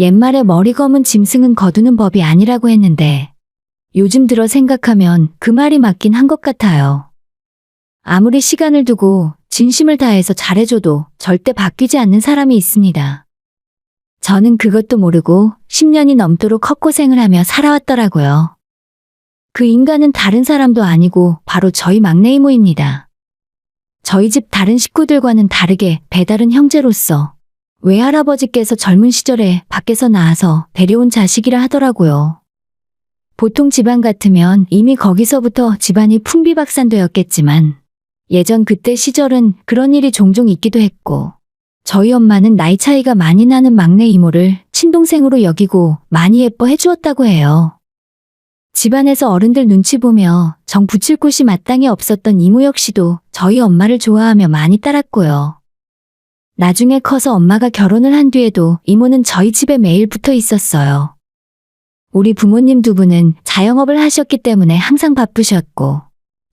옛말에 머리 검은 짐승은 거두는 법이 아니라고 했는데 요즘 들어 생각하면 그 말이 맞긴 한 것 같아요. 아무리 시간을 두고 진심을 다해서 잘해줘도 절대 바뀌지 않는 사람이 있습니다. 저는 그것도 모르고 10년이 넘도록 헛고생을 하며 살아왔더라고요. 그 인간은 다른 사람도 아니고 바로 저희 막내 이모입니다. 저희 집 다른 식구들과는 다르게 배다른 형제로서 외할아버지께서 젊은 시절에 밖에서 낳아서 데려온 자식이라 하더라고요. 보통 집안 같으면 이미 거기서부터 집안이 풍비박산되었겠지만 예전 그때 시절은 그런 일이 종종 있기도 했고 저희 엄마는 나이 차이가 많이 나는 막내 이모를 친동생으로 여기고 많이 예뻐해 주었다고 해요. 집안에서 어른들 눈치 보며 정 붙일 곳이 마땅히 없었던 이모 역시도 저희 엄마를 좋아하며 많이 따랐고요. 나중에 커서 엄마가 결혼을 한 뒤에도 이모는 저희 집에 매일 붙어 있었어요. 우리 부모님 두 분은 자영업을 하셨기 때문에 항상 바쁘셨고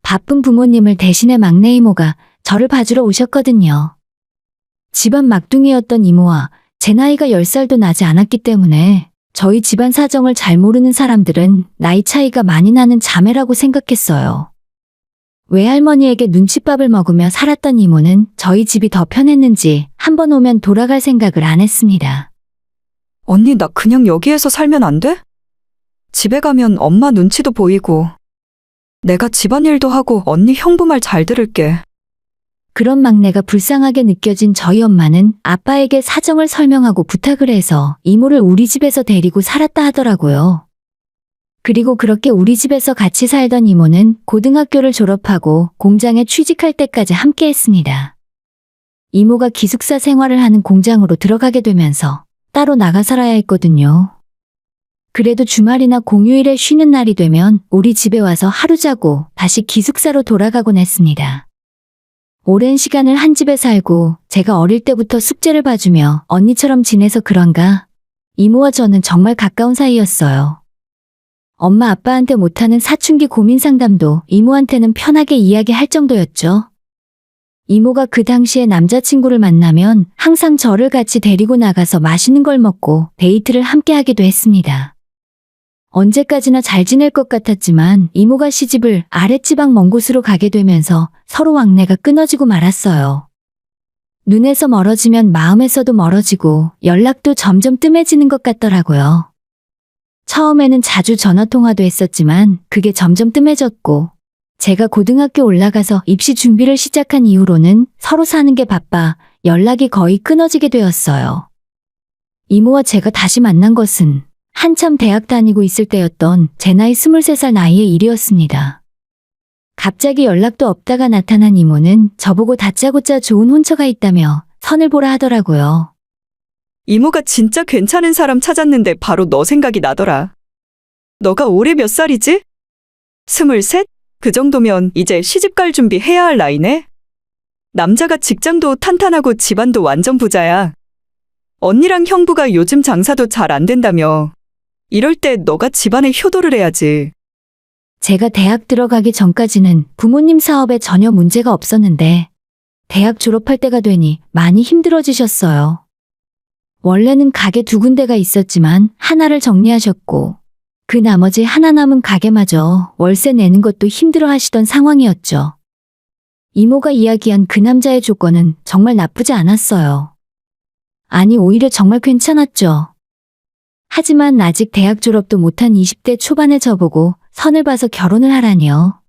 바쁜 부모님을 대신해 막내 이모가 저를 봐주러 오셨거든요. 집안 막둥이였던 이모와 제 나이가 10살도 나지 않았기 때문에 저희 집안 사정을 잘 모르는 사람들은 나이 차이가 많이 나는 자매라고 생각했어요. 외할머니에게 눈칫밥을 먹으며 살았던 이모는 저희 집이 더 편했는지 한 번 오면 돌아갈 생각을 안 했습니다. 언니, 나 그냥 여기에서 살면 안 돼? 집에 가면 엄마 눈치도 보이고 내가 집안일도 하고 언니 형부 말 잘 들을게. 그런 막내가 불쌍하게 느껴진 저희 엄마는 아빠에게 사정을 설명하고 부탁을 해서 이모를 우리 집에서 데리고 살았다 하더라고요. 그리고 그렇게 우리 집에서 같이 살던 이모는 고등학교를 졸업하고 공장에 취직할 때까지 함께 했습니다. 이모가 기숙사 생활을 하는 공장으로 들어가게 되면서 따로 나가 살아야 했거든요. 그래도 주말이나 공휴일에 쉬는 날이 되면 우리 집에 와서 하루 자고 다시 기숙사로 돌아가곤 했습니다. 오랜 시간을 한 집에 살고 제가 어릴 때부터 숙제를 봐주며 언니처럼 지내서 그런가 이모와 저는 정말 가까운 사이였어요. 엄마 아빠한테 못하는 사춘기 고민 상담도 이모한테는 편하게 이야기할 정도였죠. 이모가 그 당시에 남자친구를 만나면 항상 저를 같이 데리고 나가서 맛있는 걸 먹고 데이트를 함께 하기도 했습니다. 언제까지나 잘 지낼 것 같았지만 이모가 시집을 아랫지방 먼 곳으로 가게 되면서 서로 왕래가 끊어지고 말았어요. 눈에서 멀어지면 마음에서도 멀어지고 연락도 점점 뜸해지는 것 같더라고요. 처음에는 자주 전화통화도 했었지만 그게 점점 뜸해졌고 제가 고등학교 올라가서 입시 준비를 시작한 이후로는 서로 사는 게 바빠 연락이 거의 끊어지게 되었어요. 이모와 제가 다시 만난 것은 한참 대학 다니고 있을 때였던 제 나이 23살 나이의 일이었습니다. 갑자기 연락도 없다가 나타난 이모는 저보고 다짜고짜 좋은 혼처가 있다며 선을 보라 하더라고요. 이모가 진짜 괜찮은 사람 찾았는데 바로 너 생각이 나더라. 너가 올해 몇 살이지? 23? 그 정도면 이제 시집갈 준비해야 할 나이네? 남자가 직장도 탄탄하고 집안도 완전 부자야. 언니랑 형부가 요즘 장사도 잘 안 된다며. 이럴 때 너가 집안에 효도를 해야지. 제가 대학 들어가기 전까지는 부모님 사업에 전혀 문제가 없었는데 대학 졸업할 때가 되니 많이 힘들어지셨어요. 원래는 가게 2군데가 있었지만 하나를 정리하셨고 그 나머지 하나 남은 가게마저 월세 내는 것도 힘들어 하시던 상황이었죠. 이모가 이야기한 그 남자의 조건은 정말 나쁘지 않았어요. 아니, 오히려 정말 괜찮았죠. 하지만 아직 대학 졸업도 못한 20대 초반에 저보고 선을 봐서 결혼을 하라니요.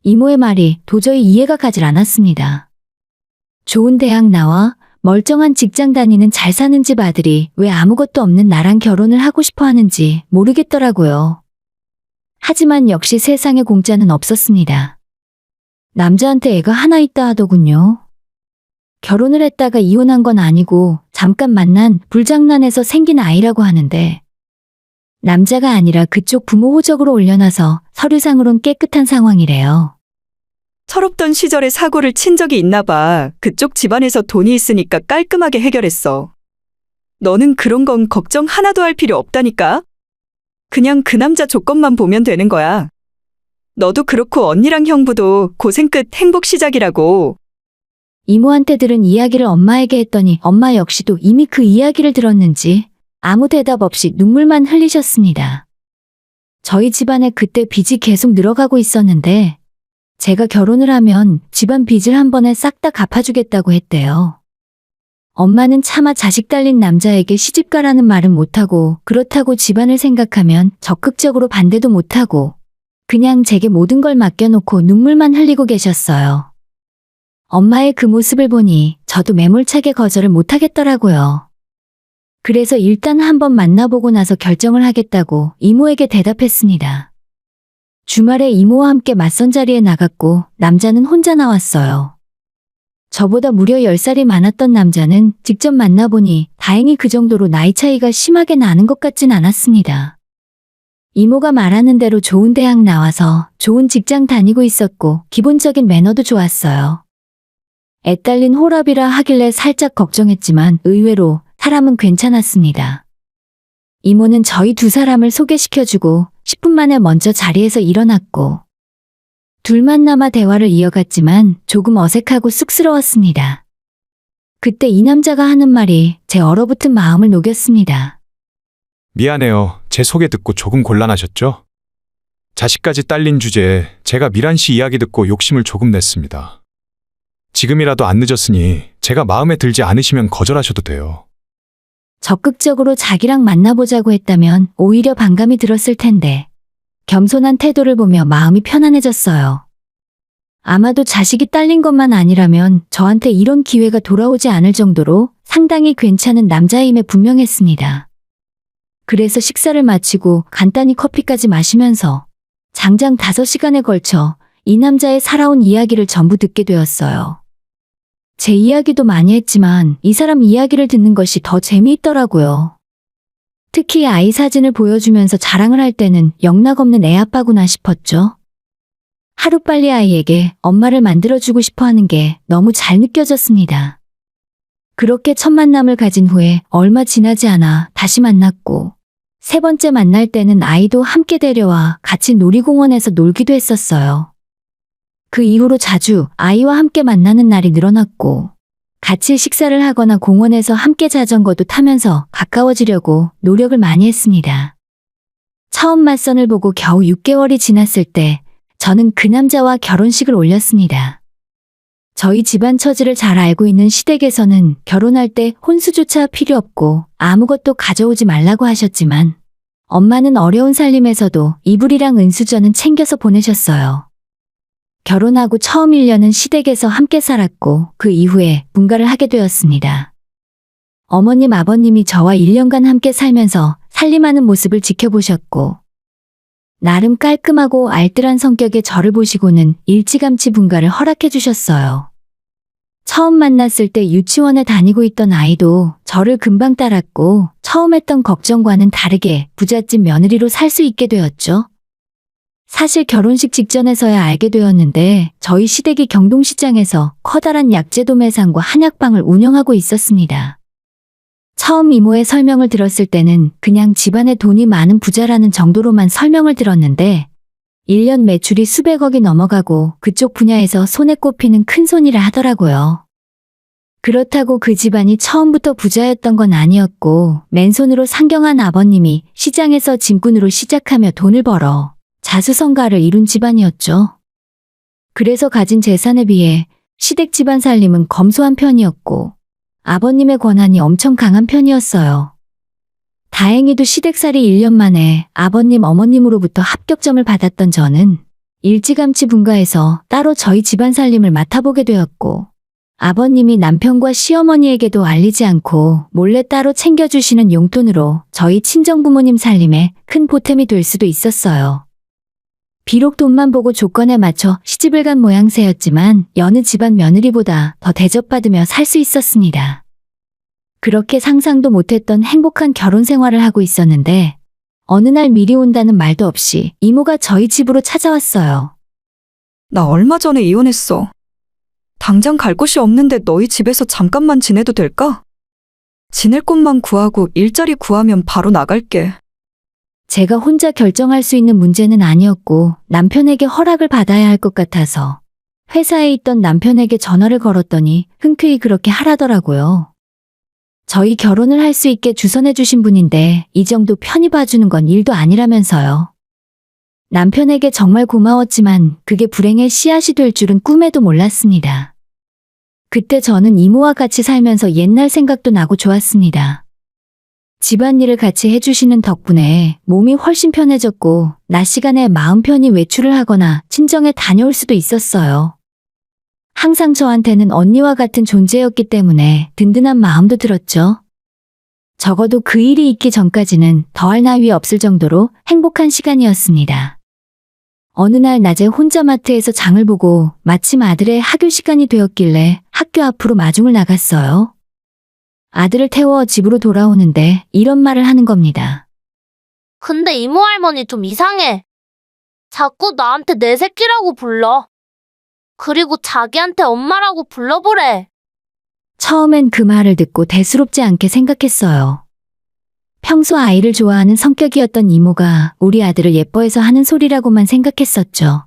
이모의 말이 도저히 이해가 가질 않았습니다. 좋은 대학 나와 멀쩡한 직장 다니는 잘 사는 집 아들이 왜 아무것도 없는 나랑 결혼을 하고 싶어 하는지 모르겠더라고요. 하지만 역시 세상에 공짜는 없었습니다. 남자한테 애가 하나 있다 하더군요. 결혼을 했다가 이혼한 건 아니고 잠깐 만난 불장난에서 생긴 아이라고 하는데 남자가 아니라 그쪽 부모 호적으로 올려놔서 서류상으론 깨끗한 상황이래요. 철없던 시절에 사고를 친 적이 있나 봐. 그쪽 집안에서 돈이 있으니까 깔끔하게 해결했어. 너는 그런 건 걱정 하나도 할 필요 없다니까? 그냥 그 남자 조건만 보면 되는 거야. 너도 그렇고 언니랑 형부도 고생 끝 행복 시작이라고. 이모한테 들은 이야기를 엄마에게 했더니 엄마 역시도 이미 그 이야기를 들었는지 아무 대답 없이 눈물만 흘리셨습니다. 저희 집안에 그때 빚이 계속 늘어가고 있었는데 제가 결혼을 하면 집안 빚을 한 번에 싹 다 갚아주겠다고 했대요. 엄마는 차마 자식 딸린 남자에게 시집가라는 말은 못하고 그렇다고 집안을 생각하면 적극적으로 반대도 못하고 그냥 제게 모든 걸 맡겨놓고 눈물만 흘리고 계셨어요. 엄마의 그 모습을 보니 저도 매몰차게 거절을 못하겠더라고요. 그래서 일단 한번 만나보고 나서 결정을 하겠다고 이모에게 대답했습니다. 주말에 이모와 함께 맞선 자리에 나갔고 남자는 혼자 나왔어요. 저보다 무려 10살이 많았던 남자는 직접 만나보니 다행히 그 정도로 나이 차이가 심하게 나는 것 같진 않았습니다. 이모가 말하는 대로 좋은 대학 나와서 좋은 직장 다니고 있었고 기본적인 매너도 좋았어요. 애 딸린 호랍이라 하길래 살짝 걱정했지만 의외로 사람은 괜찮았습니다. 이모는 저희 두 사람을 소개시켜주고 10분 만에 먼저 자리에서 일어났고 둘만 남아 대화를 이어갔지만 조금 어색하고 쑥스러웠습니다. 그때 이 남자가 하는 말이 제 얼어붙은 마음을 녹였습니다. 미안해요. 제 소개 듣고 조금 곤란하셨죠? 자식까지 딸린 주제에 제가 미란 씨 이야기 듣고 욕심을 조금 냈습니다. 지금이라도 안 늦었으니 제가 마음에 들지 않으시면 거절하셔도 돼요. 적극적으로 자기랑 만나보자고 했다면 오히려 반감이 들었을 텐데 겸손한 태도를 보며 마음이 편안해졌어요. 아마도 자식이 딸린 것만 아니라면 저한테 이런 기회가 돌아오지 않을 정도로 상당히 괜찮은 남자임에 분명했습니다. 그래서 식사를 마치고 간단히 커피까지 마시면서 장장 5시간에 걸쳐 이 남자의 살아온 이야기를 전부 듣게 되었어요. 제 이야기도 많이 했지만 이 사람 이야기를 듣는 것이 더 재미있더라고요. 특히 아이 사진을 보여주면서 자랑을 할 때는 영락없는 애아빠구나 싶었죠. 하루빨리 아이에게 엄마를 만들어주고 싶어 하는 게 너무 잘 느껴졌습니다. 그렇게 첫 만남을 가진 후에 얼마 지나지 않아 다시 만났고 3번째 만날 때는 아이도 함께 데려와 같이 놀이공원에서 놀기도 했었어요. 그 이후로 자주 아이와 함께 만나는 날이 늘어났고 같이 식사를 하거나 공원에서 함께 자전거도 타면서 가까워지려고 노력을 많이 했습니다. 처음 맞선을 보고 겨우 6개월이 지났을 때 저는 그 남자와 결혼식을 올렸습니다. 저희 집안 처지를 잘 알고 있는 시댁에서는 결혼할 때 혼수조차 필요 없고 아무것도 가져오지 말라고 하셨지만 엄마는 어려운 살림에서도 이불이랑 은수저는 챙겨서 보내셨어요. 결혼하고 처음 1년은 시댁에서 함께 살았고 그 이후에 분가를 하게 되었습니다. 어머님, 아버님이 저와 1년간 함께 살면서 살림하는 모습을 지켜보셨고 나름 깔끔하고 알뜰한 성격의 저를 보시고는 일찌감치 분가를 허락해 주셨어요. 처음 만났을 때 유치원에 다니고 있던 아이도 저를 금방 따랐고 처음 했던 걱정과는 다르게 부잣집 며느리로 살 수 있게 되었죠. 사실 결혼식 직전에서야 알게 되었는데 저희 시댁이 경동시장에서 커다란 약재도 매상과 한약방을 운영하고 있었습니다. 처음 이모의 설명을 들었을 때는 그냥 집안에 돈이 많은 부자라는 정도로만 설명을 들었는데 1년 매출이 수백억이 넘어가고 그쪽 분야에서 손에 꼽히는 큰손이라 하더라고요. 그렇다고 그 집안이 처음부터 부자였던 건 아니었고 맨손으로 상경한 아버님이 시장에서 짐꾼으로 시작하며 돈을 벌어 자수성가를 이룬 집안이었죠. 그래서 가진 재산에 비해 시댁 집안 살림은 검소한 편이었고 아버님의 권한이 엄청 강한 편이었어요. 다행히도 시댁살이 1년 만에 아버님, 어머님으로부터 합격점을 받았던 저는 일찌감치 분가해서 따로 저희 집안 살림을 맡아보게 되었고 아버님이 남편과 시어머니에게도 알리지 않고 몰래 따로 챙겨주시는 용돈으로 저희 친정부모님 살림에 큰 보탬이 될 수도 있었어요. 비록 돈만 보고 조건에 맞춰 시집을 간 모양새였지만 여느 집안 며느리보다 더 대접받으며 살 수 있었습니다. 그렇게 상상도 못했던 행복한 결혼 생활을 하고 있었는데 어느 날 미리 온다는 말도 없이 이모가 저희 집으로 찾아왔어요. 나 얼마 전에 이혼했어. 당장 갈 곳이 없는데 너희 집에서 잠깐만 지내도 될까? 지낼 곳만 구하고 일자리 구하면 바로 나갈게. 제가 혼자 결정할 수 있는 문제는 아니었고 남편에게 허락을 받아야 할 것 같아서 회사에 있던 남편에게 전화를 걸었더니 흔쾌히 그렇게 하라더라고요. 저희 결혼을 할 수 있게 주선해 주신 분인데 이 정도 편히 봐주는 건 일도 아니라면서요. 남편에게 정말 고마웠지만 그게 불행의 씨앗이 될 줄은 꿈에도 몰랐습니다. 그때 저는 이모와 같이 살면서 옛날 생각도 나고 좋았습니다. 집안일을 같이 해주시는 덕분에 몸이 훨씬 편해졌고 낮 시간에 마음 편히 외출을 하거나 친정에 다녀올 수도 있었어요. 항상 저한테는 언니와 같은 존재였기 때문에 든든한 마음도 들었죠. 적어도 그 일이 있기 전까지는 더할 나위 없을 정도로 행복한 시간이었습니다. 어느 날 낮에 혼자 마트에서 장을 보고 마침 아들의 학교 시간이 되었길래 학교 앞으로 마중을 나갔어요. 아들을 태워 집으로 돌아오는데 이런 말을 하는 겁니다. 근데 이모 할머니 좀 이상해. 자꾸 나한테 내 새끼라고 불러. 그리고 자기한테 엄마라고 불러보래. 처음엔 그 말을 듣고 대수롭지 않게 생각했어요. 평소 아이를 좋아하는 성격이었던 이모가 우리 아들을 예뻐해서 하는 소리라고만 생각했었죠.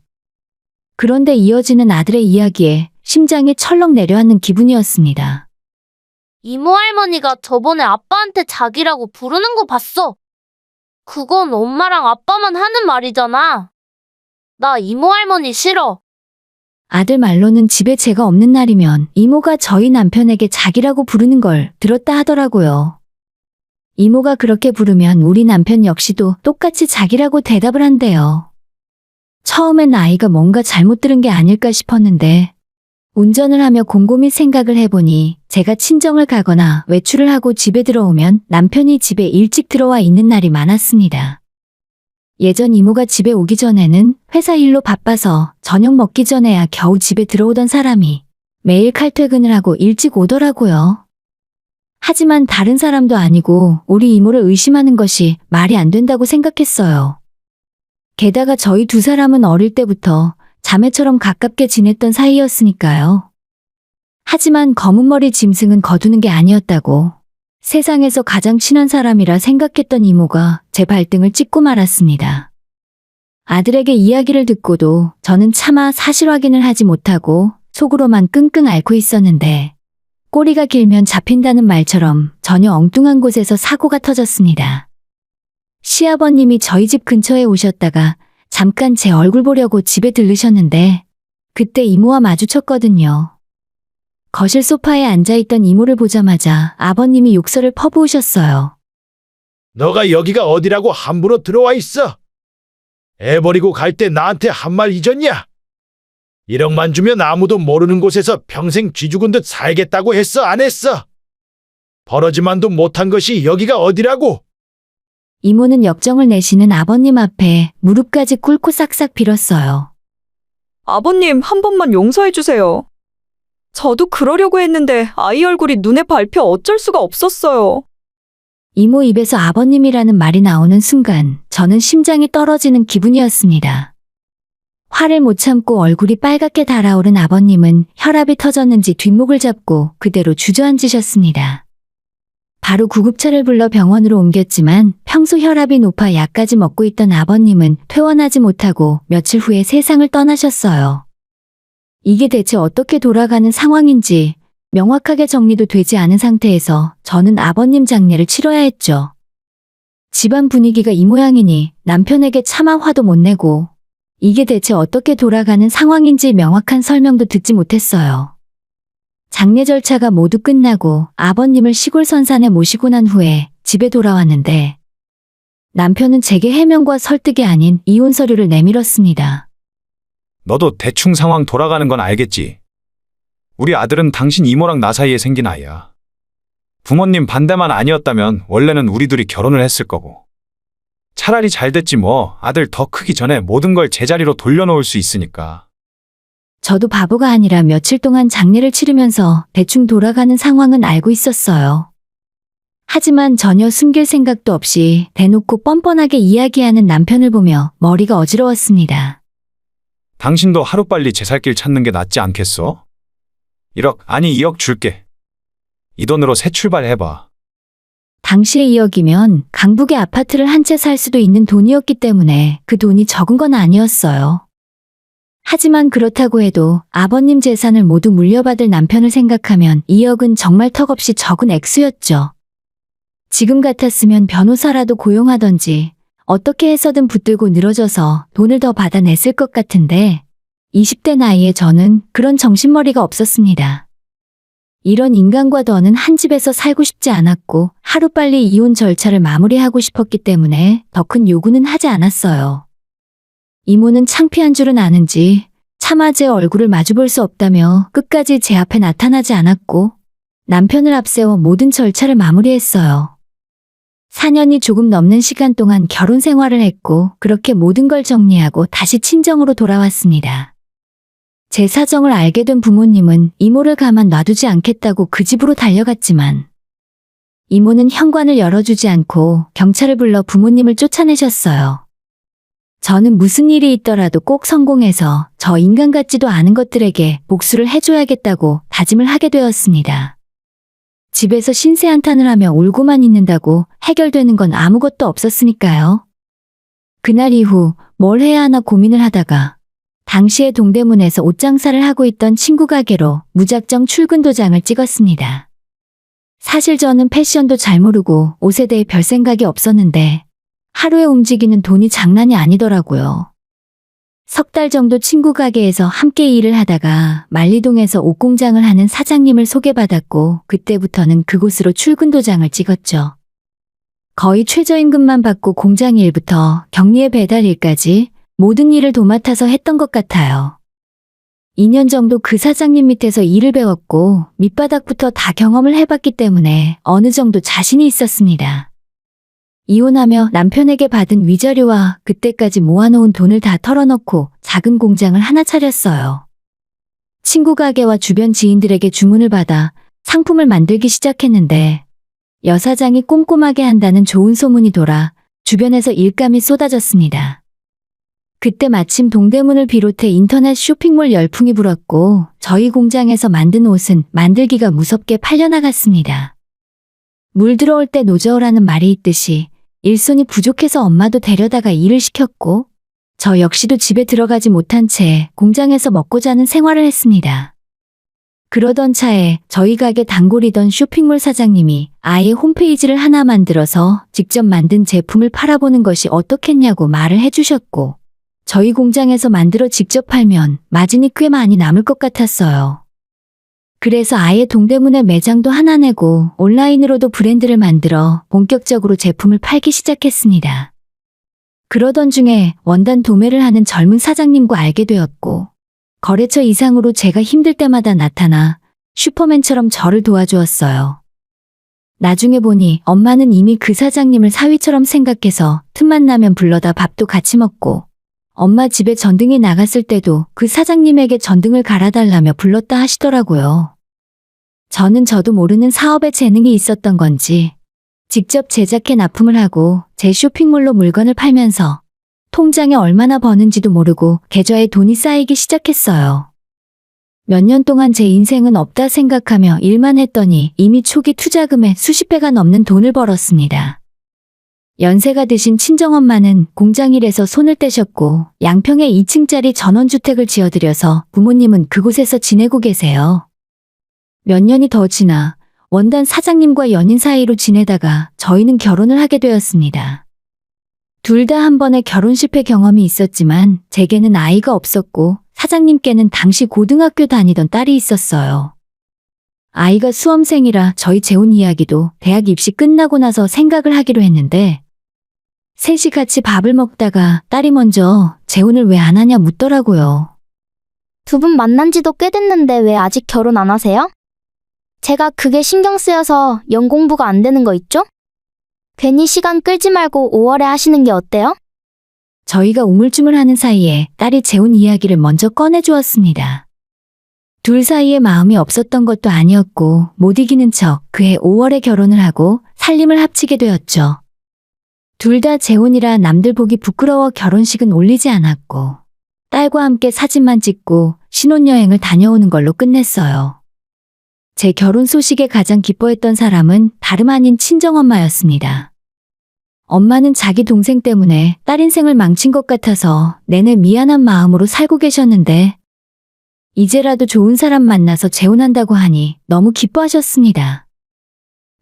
그런데 이어지는 아들의 이야기에 심장이 철렁 내려앉는 기분이었습니다. 이모 할머니가 저번에 아빠한테 자기라고 부르는 거 봤어. 그건 엄마랑 아빠만 하는 말이잖아. 나 이모 할머니 싫어. 아들 말로는 집에 제가 없는 날이면 이모가 저희 남편에게 자기라고 부르는 걸 들었다 하더라고요. 이모가 그렇게 부르면 우리 남편 역시도 똑같이 자기라고 대답을 한대요. 처음엔 아이가 뭔가 잘못 들은 게 아닐까 싶었는데 운전을 하며 곰곰이 생각을 해보니 제가 친정을 가거나 외출을 하고 집에 들어오면 남편이 집에 일찍 들어와 있는 날이 많았습니다. 예전 이모가 집에 오기 전에는 회사 일로 바빠서 저녁 먹기 전에야 겨우 집에 들어오던 사람이 매일 칼퇴근을 하고 일찍 오더라고요. 하지만 다른 사람도 아니고 우리 이모를 의심하는 것이 말이 안 된다고 생각했어요. 게다가 저희 두 사람은 어릴 때부터 자매처럼 가깝게 지냈던 사이였으니까요. 하지만 검은머리 짐승은 거두는 게 아니었다고 세상에서 가장 친한 사람이라 생각했던 이모가 제 발등을 찍고 말았습니다. 아들에게 이야기를 듣고도 저는 차마 사실 확인을 하지 못하고 속으로만 끙끙 앓고 있었는데 꼬리가 길면 잡힌다는 말처럼 전혀 엉뚱한 곳에서 사고가 터졌습니다. 시아버님이 저희 집 근처에 오셨다가 잠깐 제 얼굴 보려고 집에 들르셨는데 그때 이모와 마주쳤거든요. 거실 소파에 앉아있던 이모를 보자마자 아버님이 욕설을 퍼부으셨어요. 너가 여기가 어디라고 함부로 들어와 있어? 애 버리고 갈 때 나한테 한 말 잊었냐? 1억만 주면 아무도 모르는 곳에서 평생 쥐 죽은 듯 살겠다고 했어, 안 했어? 버러지만도 못한 것이 여기가 어디라고? 이모는 역정을 내시는 아버님 앞에 무릎까지 꿇고 싹싹 빌었어요. 아버님, 한 번만 용서해 주세요. 저도 그러려고 했는데 아이 얼굴이 눈에 밟혀 어쩔 수가 없었어요. 이모 입에서 아버님이라는 말이 나오는 순간 저는 심장이 떨어지는 기분이었습니다. 화를 못 참고 얼굴이 빨갛게 달아오른 아버님은 혈압이 터졌는지 뒷목을 잡고 그대로 주저앉으셨습니다. 바로 구급차를 불러 병원으로 옮겼지만 평소 혈압이 높아 약까지 먹고 있던 아버님은 퇴원하지 못하고 며칠 후에 세상을 떠나셨어요. 이게 대체 어떻게 돌아가는 상황인지 명확하게 정리도 되지 않은 상태에서 저는 아버님 장례를 치러야 했죠. 집안 분위기가 이 모양이니 남편에게 차마 화도 못 내고 이게 대체 어떻게 돌아가는 상황인지 명확한 설명도 듣지 못했어요. 장례 절차가 모두 끝나고 아버님을 시골 선산에 모시고 난 후에 집에 돌아왔는데 남편은 제게 해명과 설득이 아닌 이혼 서류를 내밀었습니다. 너도 대충 상황 돌아가는 건 알겠지? 우리 아들은 당신 이모랑 나 사이에 생긴 아이야. 부모님 반대만 아니었다면 원래는 우리 둘이 결혼을 했을 거고. 차라리 잘 됐지 뭐. 아들 더 크기 전에 모든 걸 제자리로 돌려놓을 수 있으니까. 저도 바보가 아니라 며칠 동안 장례를 치르면서 대충 돌아가는 상황은 알고 있었어요. 하지만 전혀 숨길 생각도 없이 대놓고 뻔뻔하게 이야기하는 남편을 보며 머리가 어지러웠습니다. 당신도 하루빨리 제 살 길 찾는 게 낫지 않겠어? 1억, 아니 2억 줄게. 이 돈으로 새 출발해봐. 당시의 2억이면 강북의 아파트를 한 채 살 수도 있는 돈이었기 때문에 그 돈이 적은 건 아니었어요. 하지만 그렇다고 해도 아버님 재산을 모두 물려받을 남편을 생각하면 2억은 정말 턱없이 적은 액수였죠. 지금 같았으면 변호사라도 고용하던지 어떻게 해서든 붙들고 늘어져서 돈을 더 받아냈을 것 같은데 20대 나이에 저는 그런 정신머리가 없었습니다. 이런 인간과 더는 한 집에서 살고 싶지 않았고 하루빨리 이혼 절차를 마무리하고 싶었기 때문에 더 큰 요구는 하지 않았어요. 이모는 창피한 줄은 아는지 차마 제 얼굴을 마주볼 수 없다며 끝까지 제 앞에 나타나지 않았고 남편을 앞세워 모든 절차를 마무리했어요. 4년이 조금 넘는 시간 동안 결혼 생활을 했고 그렇게 모든 걸 정리하고 다시 친정으로 돌아왔습니다. 제 사정을 알게 된 부모님은 이모를 가만 놔두지 않겠다고 그 집으로 달려갔지만 이모는 현관을 열어주지 않고 경찰을 불러 부모님을 쫓아내셨어요. 저는 무슨 일이 있더라도 꼭 성공해서 저 인간 같지도 않은 것들에게 복수를 해줘야겠다고 다짐을 하게 되었습니다. 집에서 신세한탄을 하며 울고만 있는다고 해결되는 건 아무것도 없었으니까요. 그날 이후 뭘 해야 하나 고민을 하다가 당시에 동대문에서 옷장사를 하고 있던 친구 가게로 무작정 출근 도장을 찍었습니다. 사실 저는 패션도 잘 모르고 옷에 대해 별 생각이 없었는데 하루에 움직이는 돈이 장난이 아니더라고요. 석 달 정도 친구 가게에서 함께 일을 하다가 만리동에서 옷공장을 하는 사장님을 소개받았고 그때부터는 그곳으로 출근 도장을 찍었죠. 거의 최저임금만 받고 공장 일부터 격리의 배달 일까지 모든 일을 도맡아서 했던 것 같아요. 2년 정도 그 사장님 밑에서 일을 배웠고 밑바닥부터 다 경험을 해봤기 때문에 어느 정도 자신이 있었습니다. 이혼하며 남편에게 받은 위자료와 그때까지 모아놓은 돈을 다 털어넣고 작은 공장을 하나 차렸어요. 친구 가게와 주변 지인들에게 주문을 받아 상품을 만들기 시작했는데 여사장이 꼼꼼하게 한다는 좋은 소문이 돌아 주변에서 일감이 쏟아졌습니다. 그때 마침 동대문을 비롯해 인터넷 쇼핑몰 열풍이 불었고 저희 공장에서 만든 옷은 만들기가 무섭게 팔려나갔습니다. 물 들어올 때 노저으라는 말이 있듯이 일손이 부족해서 엄마도 데려다가 일을 시켰고 저 역시도 집에 들어가지 못한 채 공장에서 먹고 자는 생활을 했습니다. 그러던 차에 저희 가게 단골이던 쇼핑몰 사장님이 아예 홈페이지를 하나 만들어서 직접 만든 제품을 팔아보는 것이 어떻겠냐고 말을 해주셨고 저희 공장에서 만들어 직접 팔면 마진이 꽤 많이 남을 것 같았어요. 그래서 아예 동대문에 매장도 하나 내고 온라인으로도 브랜드를 만들어 본격적으로 제품을 팔기 시작했습니다. 그러던 중에 원단 도매를 하는 젊은 사장님과 알게 되었고 거래처 이상으로 제가 힘들 때마다 나타나 슈퍼맨처럼 저를 도와주었어요. 나중에 보니 엄마는 이미 그 사장님을 사위처럼 생각해서 틈만 나면 불러다 밥도 같이 먹고 엄마 집에 전등이 나갔을 때도 그 사장님에게 전등을 갈아달라며 불렀다 하시더라고요. 저는 저도 모르는 사업에 재능이 있었던 건지 직접 제작해 납품을 하고 제 쇼핑몰로 물건을 팔면서 통장에 얼마나 버는지도 모르고 계좌에 돈이 쌓이기 시작했어요. 몇 년 동안 제 인생은 없다 생각하며 일만 했더니 이미 초기 투자금의 수십 배가 넘는 돈을 벌었습니다. 연세가 드신 친정엄마는 공장일에서 손을 떼셨고 양평에 2층짜리 전원주택을 지어드려서 부모님은 그곳에서 지내고 계세요. 몇 년이 더 지나 원단 사장님과 연인 사이로 지내다가 저희는 결혼을 하게 되었습니다. 둘 다 한 번의 결혼 실패 경험이 있었지만 제게는 아이가 없었고 사장님께는 당시 고등학교 다니던 딸이 있었어요. 아이가 수험생이라 저희 재혼 이야기도 대학 입시 끝나고 나서 생각을 하기로 했는데 셋이 같이 밥을 먹다가 딸이 먼저 재혼을 왜 안 하냐 묻더라고요. 두 분 만난 지도 꽤 됐는데 왜 아직 결혼 안 하세요? 제가 그게 신경 쓰여서 연공부가 안 되는 거 있죠? 괜히 시간 끌지 말고 5월에 하시는 게 어때요? 저희가 우물쭈물하는 사이에 딸이 재혼 이야기를 먼저 꺼내주었습니다. 둘 사이에 마음이 없었던 것도 아니었고 못 이기는 척 그해 5월에 결혼을 하고 살림을 합치게 되었죠. 둘 다 재혼이라 남들 보기 부끄러워 결혼식은 올리지 않았고 딸과 함께 사진만 찍고 신혼여행을 다녀오는 걸로 끝냈어요. 제 결혼 소식에 가장 기뻐했던 사람은 다름 아닌 친정엄마였습니다. 엄마는 자기 동생 때문에 딸 인생을 망친 것 같아서 내내 미안한 마음으로 살고 계셨는데 이제라도 좋은 사람 만나서 재혼한다고 하니 너무 기뻐하셨습니다.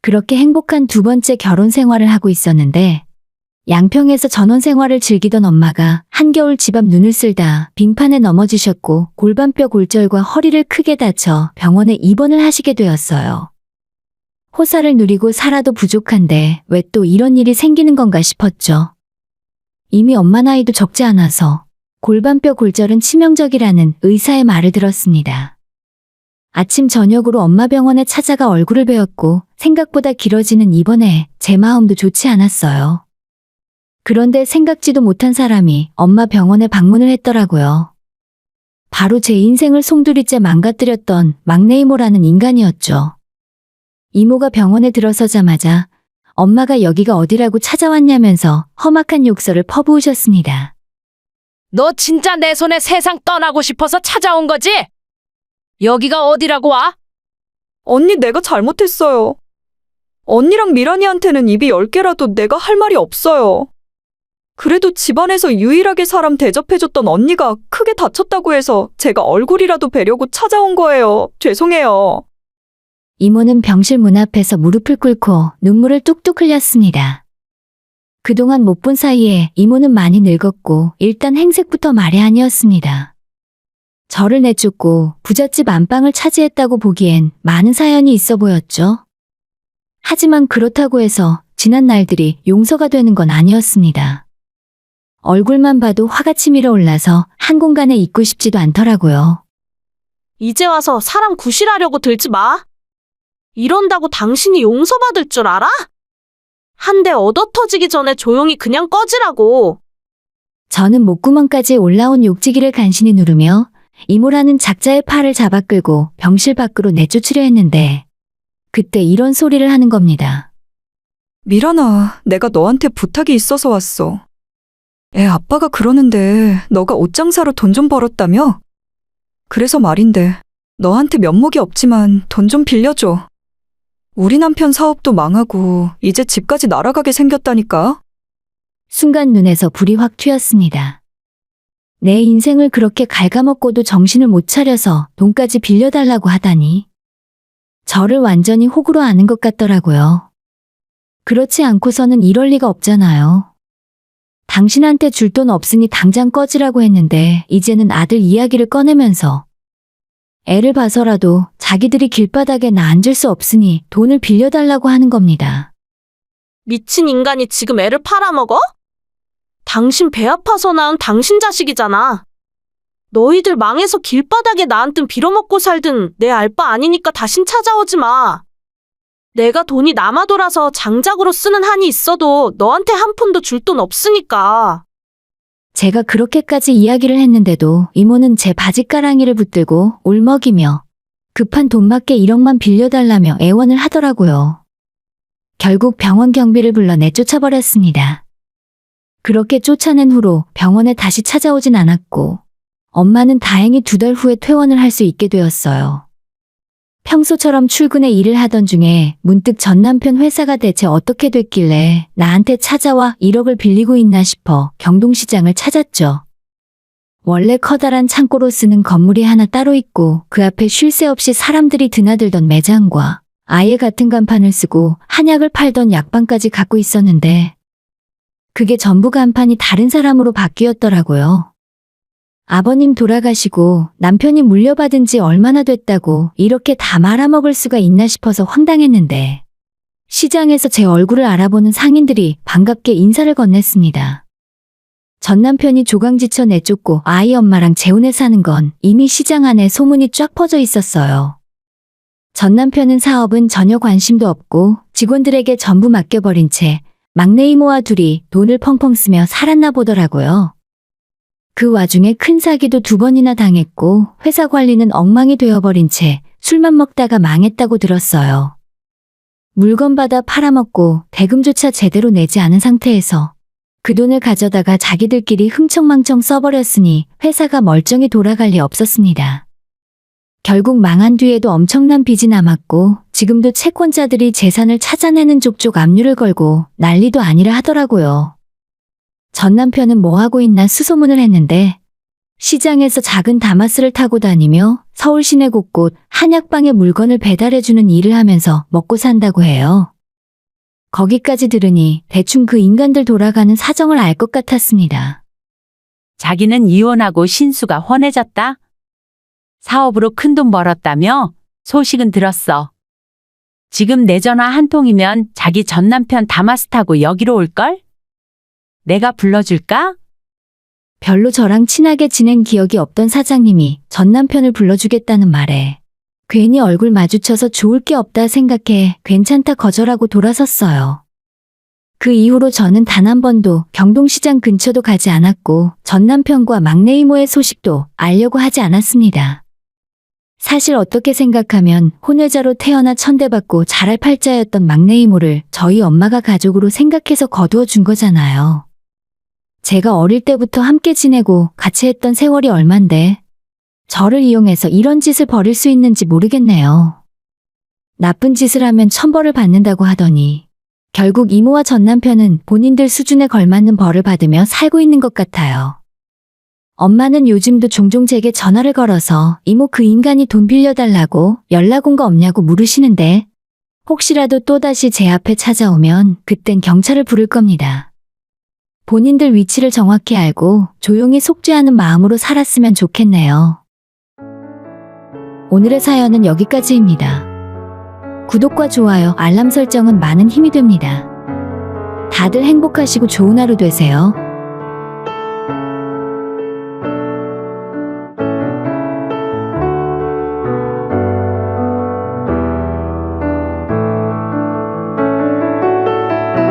그렇게 행복한 두 번째 결혼 생활을 하고 있었는데 양평에서 전원 생활을 즐기던 엄마가 한겨울 집 앞 눈을 쓸다 빙판에 넘어지셨고 골반뼈 골절과 허리를 크게 다쳐 병원에 입원을 하시게 되었어요. 호사를 누리고 살아도 부족한데 왜 또 이런 일이 생기는 건가 싶었죠. 이미 엄마 나이도 적지 않아서 골반뼈 골절은 치명적이라는 의사의 말을 들었습니다. 아침 저녁으로 엄마 병원에 찾아가 얼굴을 베었고 생각보다 길어지는 입원에 제 마음도 좋지 않았어요. 그런데 생각지도 못한 사람이 엄마 병원에 방문을 했더라고요. 바로 제 인생을 송두리째 망가뜨렸던 막내 이모라는 인간이었죠. 이모가 병원에 들어서자마자 엄마가 여기가 어디라고 찾아왔냐면서 험악한 욕설을 퍼부으셨습니다. 너 진짜 내 손에 세상 떠나고 싶어서 찾아온 거지? 여기가 어디라고 와? 언니 내가 잘못했어요. 언니랑 미란이한테는 입이 10개라도 내가 할 말이 없어요. 그래도 집안에서 유일하게 사람 대접해줬던 언니가 크게 다쳤다고 해서 제가 얼굴이라도 뵈려고 찾아온 거예요. 죄송해요. 이모는 병실 문 앞에서 무릎을 꿇고 눈물을 뚝뚝 흘렸습니다. 그동안 못 본 사이에 이모는 많이 늙었고 일단 행색부터 말이 아니었습니다. 저를 내쫓고 부잣집 안방을 차지했다고 보기엔 많은 사연이 있어 보였죠. 하지만 그렇다고 해서 지난 날들이 용서가 되는 건 아니었습니다. 얼굴만 봐도 화가 치밀어 올라서 한 공간에 있고 싶지도 않더라고요. 이제 와서 사람 구실하려고 들지 마. 이런다고 당신이 용서받을 줄 알아? 한 대 얻어 터지기 전에 조용히 그냥 꺼지라고. 저는 목구멍까지 올라온 욕지기를 간신히 누르며 이모라는 작자의 팔을 잡아 끌고 병실 밖으로 내쫓으려 했는데 그때 이런 소리를 하는 겁니다. 미란아, 내가 너한테 부탁이 있어서 왔어. 애 아빠가 그러는데 너가 옷장사로 돈 좀 벌었다며? 그래서 말인데 너한테 면목이 없지만 돈 좀 빌려줘. 우리 남편 사업도 망하고 이제 집까지 날아가게 생겼다니까? 순간 눈에서 불이 확 튀었습니다. 내 인생을 그렇게 갉아먹고도 정신을 못 차려서 돈까지 빌려달라고 하다니. 저를 완전히 호구로 아는 것 같더라고요. 그렇지 않고서는 이럴 리가 없잖아요. 당신한테 줄 돈 없으니 당장 꺼지라고 했는데 이제는 아들 이야기를 꺼내면서 애를 봐서라도 자기들이 길바닥에 나 앉을 수 없으니 돈을 빌려달라고 하는 겁니다. 미친 인간이 지금 애를 팔아먹어? 당신 배 아파서 낳은 당신 자식이잖아. 너희들 망해서 길바닥에 나앉든 빌어먹고 살든 내 알 바 아니니까 다신 찾아오지 마. 내가 돈이 남아 돌아서 장작으로 쓰는 한이 있어도 너한테 한 푼도 줄 돈 없으니까. 제가 그렇게까지 이야기를 했는데도 이모는 제 바지가랑이를 붙들고 울먹이며 급한 돈 맞게 1억만 빌려달라며 애원을 하더라고요. 결국 병원 경비를 불러 내쫓아버렸습니다. 그렇게 쫓아낸 후로 병원에 다시 찾아오진 않았고 엄마는 다행히 2달 후에 퇴원을 할 수 있게 되었어요. 평소처럼 출근에 일을 하던 중에 문득 전 남편 회사가 대체 어떻게 됐길래 나한테 찾아와 1억을 빌리고 있나 싶어 경동시장을 찾았죠. 원래 커다란 창고로 쓰는 건물이 하나 따로 있고 그 앞에 쉴 새 없이 사람들이 드나들던 매장과 아예 같은 간판을 쓰고 한약을 팔던 약방까지 갖고 있었는데 그게 전부 간판이 다른 사람으로 바뀌었더라고요. 아버님 돌아가시고 남편이 물려받은 지 얼마나 됐다고 이렇게 다 말아먹을 수가 있나 싶어서 황당했는데 시장에서 제 얼굴을 알아보는 상인들이 반갑게 인사를 건넸습니다. 전 남편이 조강지쳐 내쫓고 아이 엄마랑 재혼해 사는 건 이미 시장 안에 소문이 쫙 퍼져 있었어요. 전 남편은 사업은 전혀 관심도 없고 직원들에게 전부 맡겨버린 채 막내 이모와 둘이 돈을 펑펑 쓰며 살았나 보더라고요. 그 와중에 큰 사기도 2번이나 당했고 회사 관리는 엉망이 되어버린 채 술만 먹다가 망했다고 들었어요. 물건 받아 팔아먹고 대금조차 제대로 내지 않은 상태에서 그 돈을 가져다가 자기들끼리 흥청망청 써버렸으니 회사가 멀쩡히 돌아갈 리 없었습니다. 결국 망한 뒤에도 엄청난 빚이 남았고 지금도 채권자들이 재산을 찾아내는 족족 압류를 걸고 난리도 아니라 하더라고요. 전 남편은 뭐하고 있나 수소문을 했는데 시장에서 작은 다마스를 타고 다니며 서울 시내 곳곳 한약방에 물건을 배달해주는 일을 하면서 먹고 산다고 해요. 거기까지 들으니 대충 그 인간들 돌아가는 사정을 알 것 같았습니다. 자기는 이혼하고 신수가 헌해졌다. 사업으로 큰돈 벌었다며 소식은 들었어. 지금 내 전화 한 통이면 자기 전 남편 다마스 타고 여기로 올걸? 내가 불러줄까? 별로 저랑 친하게 지낸 기억이 없던 사장님이 전 남편을 불러주겠다는 말에 괜히 얼굴 마주쳐서 좋을 게 없다 생각해 괜찮다 거절하고 돌아섰어요. 그 이후로 저는 단 한 번도 경동시장 근처도 가지 않았고 전 남편과 막내 이모의 소식도 알려고 하지 않았습니다. 사실 어떻게 생각하면 혼외자로 태어나 천대받고 자랄 팔자였던 막내 이모를 저희 엄마가 가족으로 생각해서 거두어 준 거잖아요. 제가 어릴 때부터 함께 지내고 같이 했던 세월이 얼만데 저를 이용해서 이런 짓을 벌일 수 있는지 모르겠네요. 나쁜 짓을 하면 천벌을 받는다고 하더니 결국 이모와 전 남편은 본인들 수준에 걸맞는 벌을 받으며 살고 있는 것 같아요. 엄마는 요즘도 종종 제게 전화를 걸어서 이모 그 인간이 돈 빌려달라고 연락 온 거 없냐고 물으시는데 혹시라도 또다시 제 앞에 찾아오면 그땐 경찰을 부를 겁니다. 본인들 위치를 정확히 알고 조용히 속죄하는 마음으로 살았으면 좋겠네요. 오늘의 사연은 여기까지입니다. 구독과 좋아요, 알람 설정은 많은 힘이 됩니다. 다들 행복하시고 좋은 하루 되세요.